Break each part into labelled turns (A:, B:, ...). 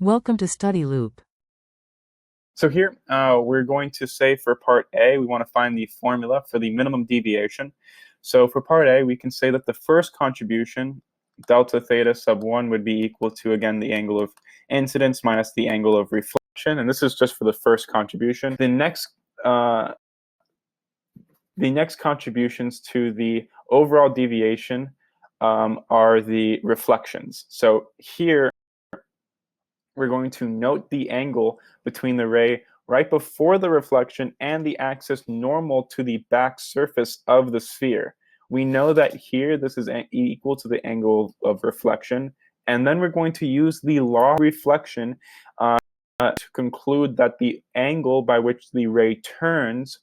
A: Welcome to Study Loop.
B: So here we're going to say for part A, we want to find the formula for the minimum deviation. So for part A, we can say that the first contribution, delta theta sub 1, would be equal to, again, the angle of incidence minus the angle of reflection. And this is just for the first contribution. The next contributions to the overall deviation are the reflections. So here, we're going to note the angle between the ray right before the reflection and the axis normal to the back surface of the sphere. We know that here this is equal to the angle of reflection, and then we're going to use the law of reflection to conclude that the angle by which the ray turns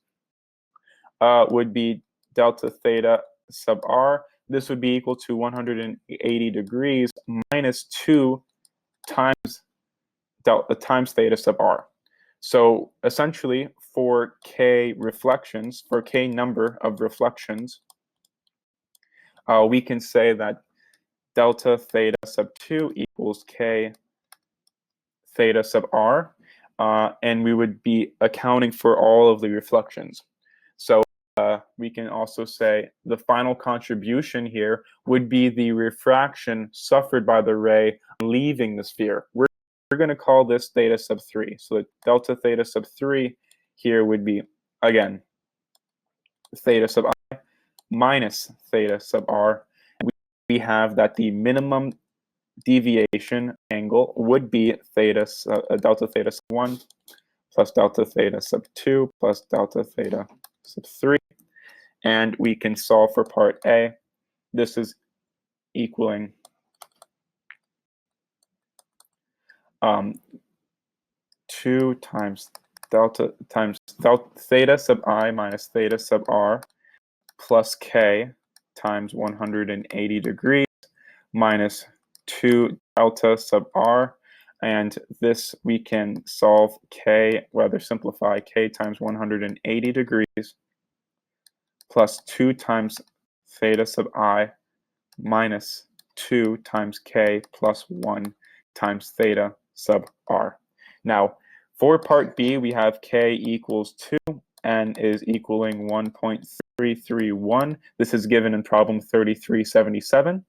B: would be delta theta sub r. This would be equal to 180 degrees minus 2 times theta sub r. So essentially, for k reflections, for k number of reflections, we can say that delta theta sub 2 equals k theta sub r, and we would be accounting for all of the reflections. So we can also say the final contribution here would be the refraction suffered by the ray leaving the sphere. We're going to call this theta sub 3. So that delta theta sub 3 here would be, again, theta sub I minus theta sub r. We have that the minimum deviation angle would be delta theta sub 1 plus delta theta sub 2 plus delta theta sub 3. And we can solve for part A. This is equaling 2 times delta theta sub I minus theta sub r plus k times 180 degrees minus 2 delta sub r. And this we can solve simplify k times 180 degrees plus 2 times theta sub I minus 2 times k plus 1 times theta sub r. Now, for part B, we have k equals 2, n is equaling 1.331. This is given in problem 3377.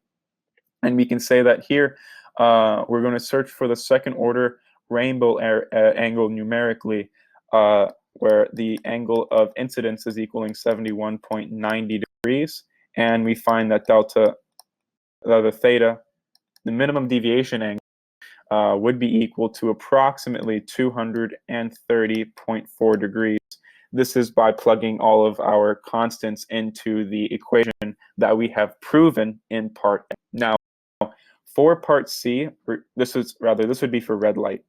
B: And we can say that here we're going to search for the second order rainbow angle numerically, where the angle of incidence is equaling 71.90 degrees. And we find that the minimum deviation angle, would be equal to approximately 230.4 degrees. This is by plugging all of our constants into the equation that we have proven in part A. Now, for part C, this would be for red light.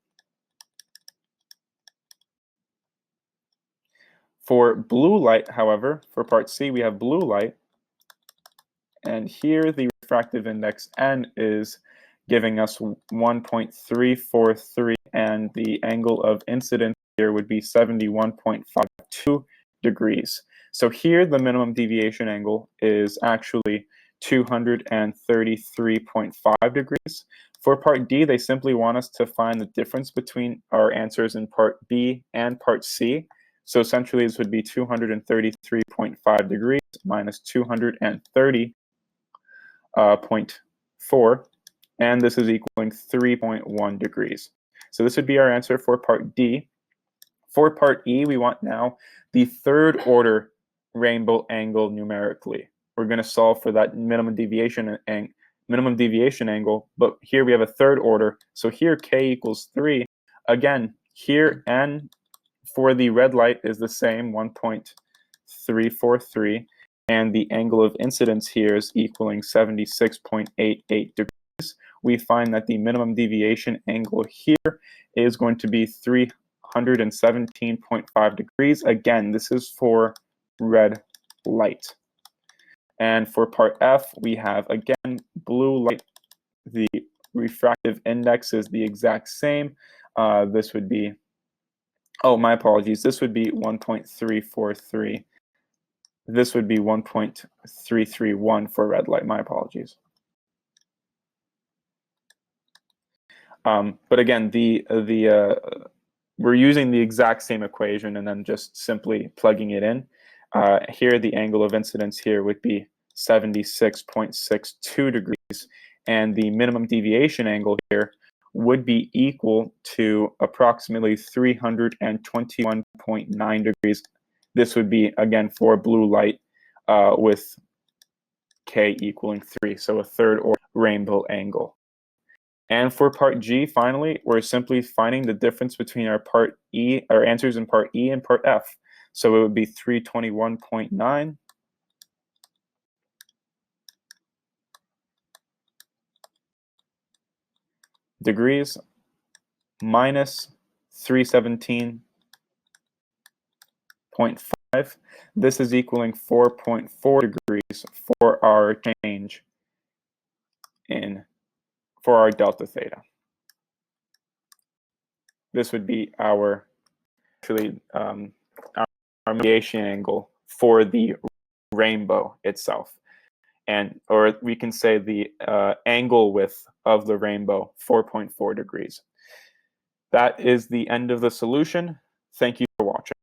B: For blue light, however, for part C, we have blue light, and here the refractive index n is giving us 1.343, and the angle of incidence here would be 71.52 degrees. So here the minimum deviation angle is actually 233.5 degrees. For part D, they simply want us to find the difference between our answers in part B and part C. So essentially this would be 233.5 degrees minus 230.4, and this is equaling 3.1 degrees. So this would be our answer for part D. For part E, we want now the third order rainbow angle numerically. We're going to solve for that minimum deviation angle, but here we have a third order. So here k equals 3. Again, here n for the red light is the same, 1.343, and the angle of incidence here is equaling 76.88 degrees. We find that the minimum deviation angle here is going to be 317.5 degrees. Again, this is for red light. And for part F, we have, again, blue light. The refractive index is the exact same. This would be, my apologies, this would be 1.343. This would be 1.331 for red light. My apologies. But again, we're using the exact same equation and then just simply plugging it in. Here, the angle of incidence here would be 76.62 degrees, and the minimum deviation angle here would be equal to approximately 321.9 degrees. This would be, again, for blue light with K equaling 3, so a third order rainbow angle. And for part G, finally, we're simply finding the difference between our answers in part E and part F. So it would be 321.9 degrees minus 317.5. This is equaling 4.4 degrees for our change for our delta theta. This would be our deviation angle for the rainbow itself. Or we can say the angle width of the rainbow, 4.4 degrees. That is the end of the solution. Thank you for watching.